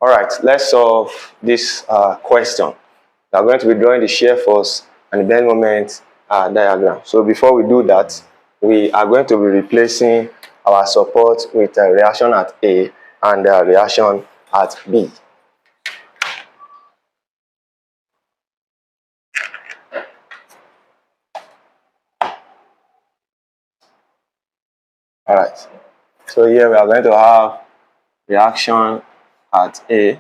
All right, let's solve this question. We are going to be drawing the shear force and the bend moment diagram. So before we do that, we are going to be replacing our support with a reaction at A and a reaction at B. All right, so here we are going to have reaction at A.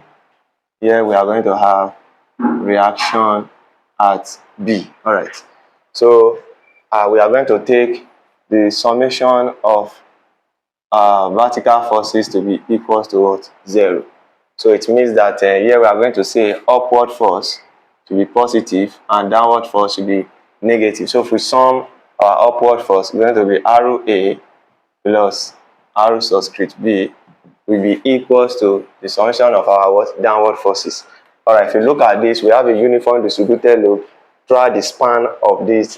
Here we are going to have reaction at B. All right, so we are going to take the summation of vertical forces to be equal to what? 0. So it means that here we are going to say upward force to be positive and downward force to be negative. So if we sum our upward force, it's going to be arrow A plus arrow subscript B will be equals to the summation of our what? Downward forces. All right, if you look at this, we have a uniform distributed load throughout the span of this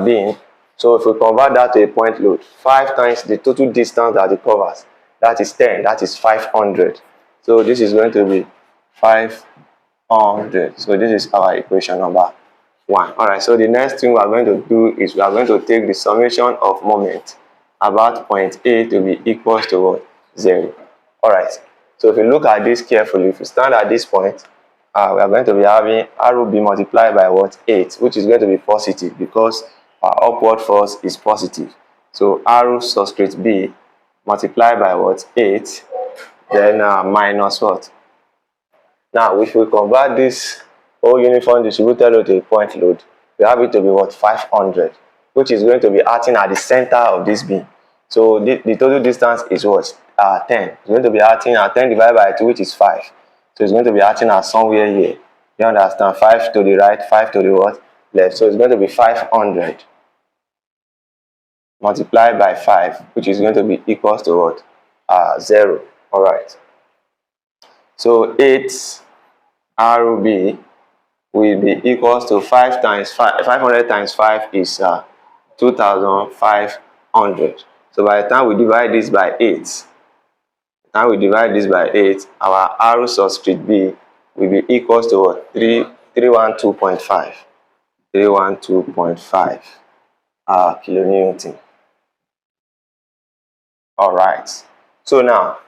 beam. So if we convert that to a point load, 5 times the total distance that it covers, that is 10, that is 500. So this is going to be 500. So this is our equation number 1. All right, so the next thing we are going to do is we are going to take the summation of moment about point A to be equals to what? 0. All right, so if you look at this carefully, if you stand at this point, we are going to be having arrow B multiplied by what? 8, which is going to be positive because our upward force is positive. So arrow subscript B multiplied by what? 8, then minus what? Now if we convert this whole uniform distributed load to a point load, we have it to be what? 500, which is going to be acting at the center of this beam. So the total distance is what? 10. It's going to be acting at 10 divided by 2, which is 5. So it's going to be acting at somewhere here. You understand? 5 to the right, 5 to the what? Left. So it's going to be 500 multiplied by 5, which is going to be equals to what? 0. All right. So 8 RB will be equals to 5 times 5. 500 times 5 is 2,500. So by the time we divide this by 8, our arrow subscript B will be equals to what? 312.5. 312.5 kilonewton. All right. So now,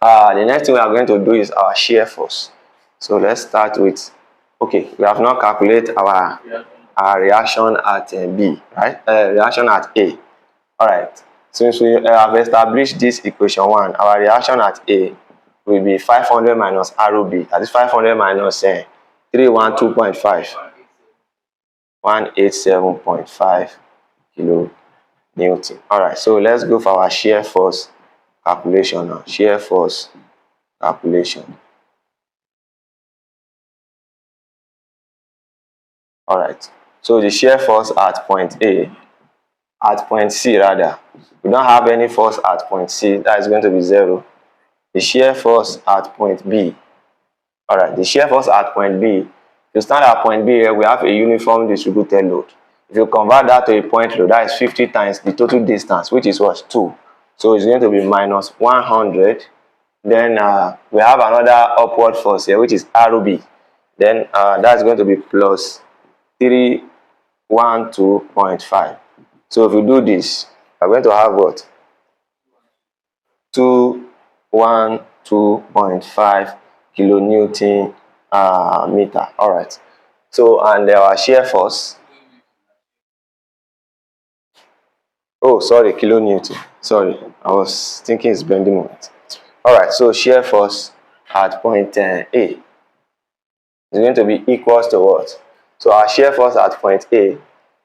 the next thing we are going to do is our shear force. So let's start with, okay, we have now calculated our reaction at B, right? Reaction at A. All right. Since we have established this equation 1, our reaction at A will be 500 minus arrow B. That is 500 minus 312.5. 187.5 kilonewton. All right, so let's go for our shear force calculation now. Shear force calculation. All right, so the shear force at point A, at point C rather, we don't have any force at point C, that is going to be 0. The shear force at point B, all right, the shear force at point B, to stand at point B here, we have a uniform distributed load. If you convert that to a point load, that is 50 times the total distance, which is what? 2. So it's going to be minus 100. Then we have another upward force here, which is arrow B. Then that's going to be plus 312.5. So if we do this, we're going to have what? 212.5 kilonewton meter. All right. So and our shear force. Oh, sorry, kilonewton. Sorry, I was thinking it's bending moment. All right. So shear force at point A is going to be equals to what? So our shear force at point A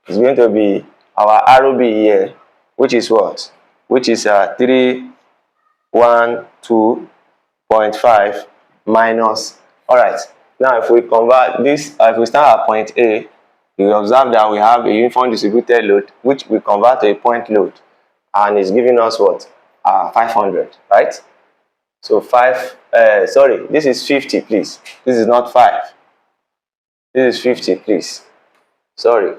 is going to be our arrow B here, which is what? Which is 312.5 minus. All right. Now, if we convert this, if we start at point A, you observe that we have a uniform distributed load, which we convert to a point load, and it's giving us what? 500, right? So sorry, this is 50, please. This is not 5. This is 50, please. Sorry.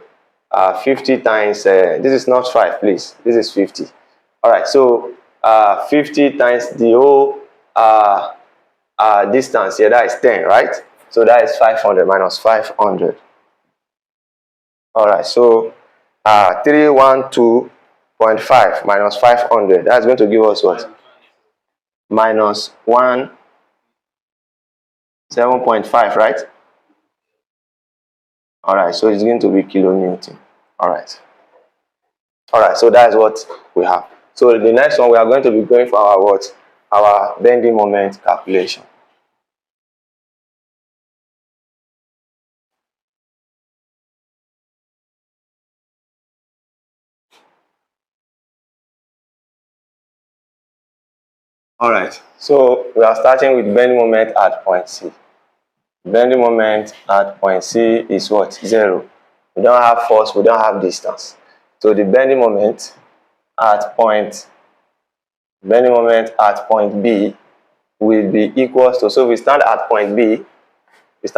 50 times, this is not 5, please. This is 50. All right, so 50 times the whole distance here, that is 10, right? So that is 500 minus 500. All right, so 312.5 minus 500, that's going to give us what? Minus 7.5, right? All right, so it's going to be kilonewton. All right, so that's what we have. So the next one, we are going to be going for our what? Our bending moment calculation. All right, so we are starting with bending moment at point C. Bending moment at point C is what? 0. We don't have force, we don't have distance. So the bending moment at point B will be equals to, so we stand at point B, we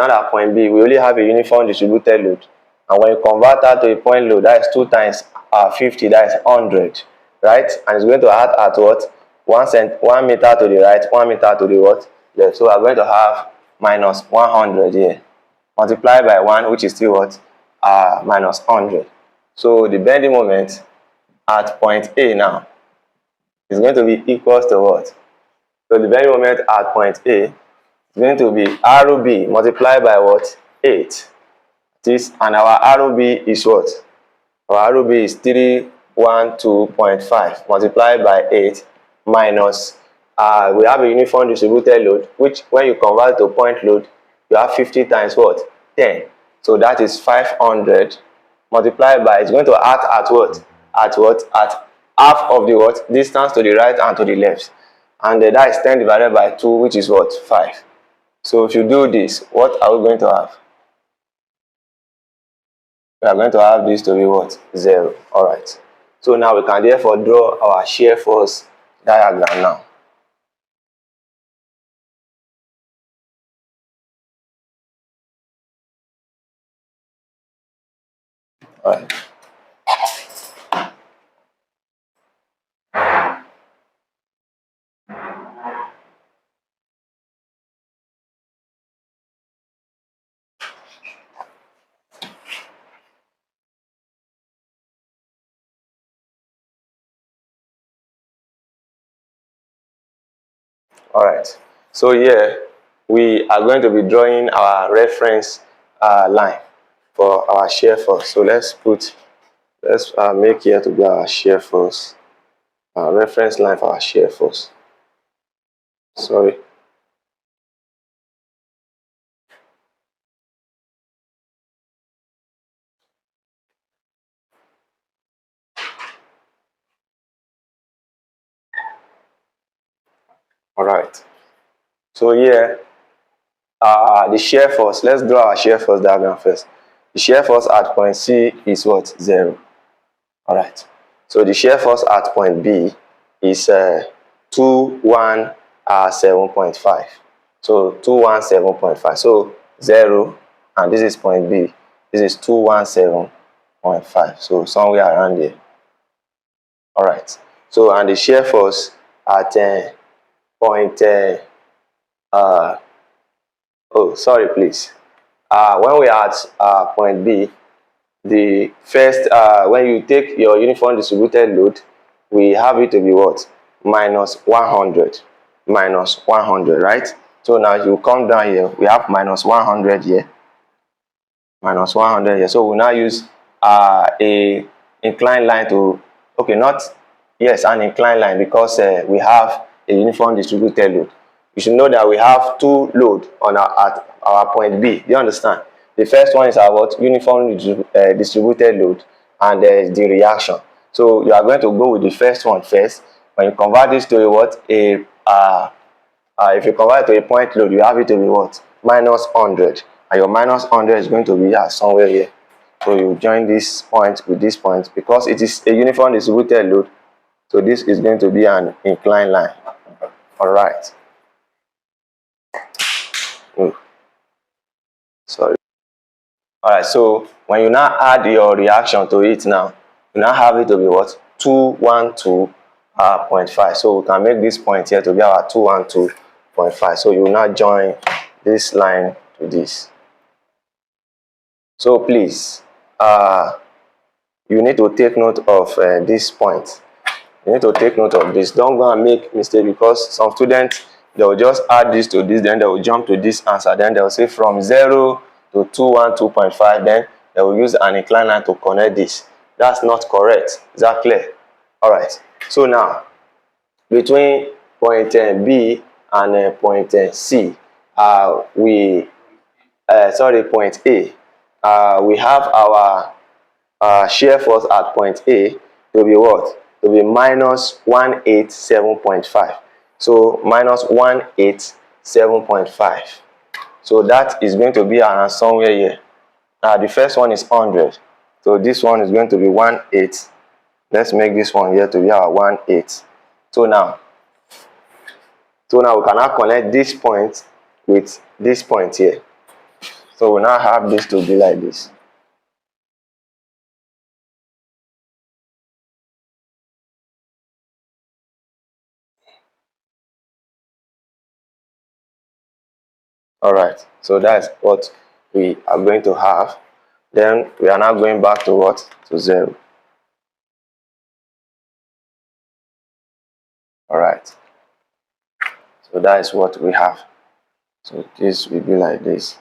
only have a uniform distributed load. And when you convert that to a point load, that is 2 times 50, that is 100, right? And it's going to act at what? 1 meter to the right, 1 meter to the what? Left. So we are going to have minus 100 here, multiplied by 1, which is still what? Minus 100. So the bending moment at point A now is going to be equals to what? So the bending moment at point A is going to be ROB multiplied by what? 8. And our ROB is what? Our ROB is 312.5 multiplied by 8 minus, we have a uniform distributed load, which when you convert to point load, you have 50 times what? 10. So that is 500 multiplied by, it's going to act at what? At half of the what? Distance to the right and to the left. And that is 10 divided by 2, which is what? 5. So if you do this, what are we going to have? We are going to have this to be what? 0. All right. So now we can therefore draw our shear force diagram now. All right. All right. So here we are going to be drawing our reference line for our shear force. So let's make here to be our shear force, our reference line for our shear force. Sorry. All right. So here, the shear force. Let's draw our shear force diagram first. The shear force at point C is what? 0. All right. So the shear force at point B is 217.5. So 217.5. So 0, and this is point B. This is 217.5. So somewhere around there. All right. So and the shear force at point oh, sorry, please. When we are at point B, the first, when you take your uniform distributed load, we have it to be what? Minus 100. Minus 100, right? So now you come down here, we have minus 100 here. Minus 100 here. So we'll now use a inclined line to, okay, not, yes, an inclined line, because we have a uniform distributed load. You should know that we have 2 loads on at our point B. Do you understand? The first one is our what? Uniform distributed load, and there is the reaction. So you are going to go with the first one first. When you convert this to a what? If you convert it to a point load, you have it to be what? Minus 100. And your minus 100 is going to be somewhere here. So you join this point with this point, because it is a uniform distributed load. So this is going to be an inclined line. All right. Sorry. All right. So when you now add your reaction to it now, you now have it to be what? 212.5. So we can make this point here to be our 212.5. 0.5. So you will now join this line to this. So please, you need to take note of this point. You need to take note of this. Don't go and make mistake, because some students, they will just add this to this, then they will jump to this answer, then they will say from 0 to 212.5, then they will use an inclined line to connect this. That's not correct. Is that clear? All right. So now, between point B and point C, point A, we have our shear force at point A to be what? To be minus 187.5. So minus 187.5. So that is going to be around somewhere here. The first one is 100. So this one is going to be 18. Let's make this one here to be our 18. So now we can now connect this point with this point here. So we now have this to be like this. All right, so that's what we are going to have. Then we are now going back to what? To 0. All right, so that is what we have. So this will be like this.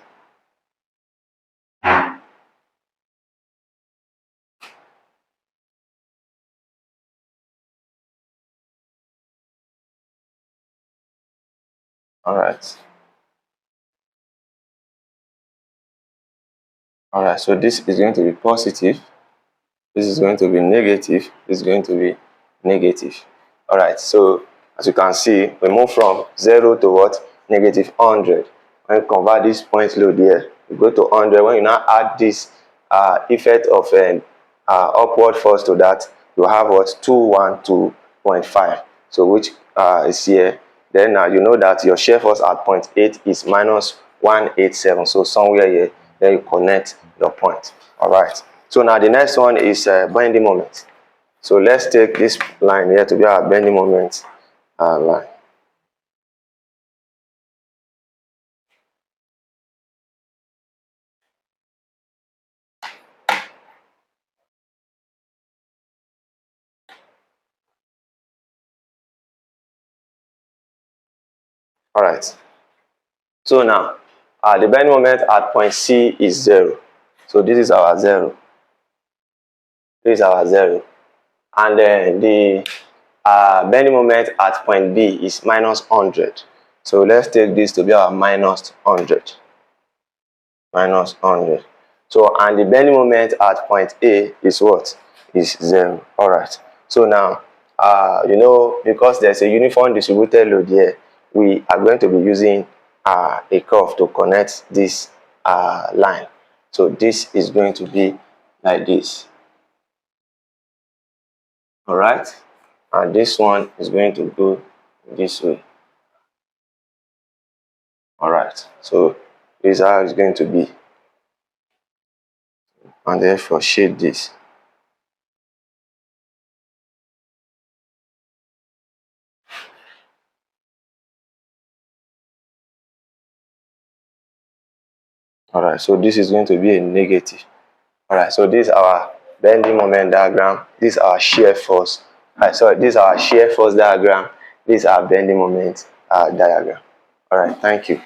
All right. All right, so this is going to be positive. This is going to be negative. This is going to be negative. All right, so as you can see, we move from 0 to what? Negative 100. When you convert this point load here, you go to 100. When you now add this effect of an upward force to that, you have what? 212.5. So which is here. Then you know that your shear force at point 8 is minus 187. So somewhere here, then you connect your point. All right. So now the next one is bending moment. So let's take this line here to be our bending moment line. All right. So now the bending moment at point C is 0. So this is our 0. This is our 0. And then the bending moment at point B is minus 100. So let's take this to be our minus 100. Minus 100. So, and the bending moment at point A is what? Is 0. All right. So now, you know, because there's a uniform distributed load here, we are going to be using a curve to connect this line. So this is going to be like this. All right. And this one is going to go this way. All right. So this is how it's going to be. And therefore shade this. All right, so this is going to be a negative. All right, so this is our bending moment diagram. This is our shear force. All right, so this is our shear force diagram. This is our bending moment diagram. All right, thank you.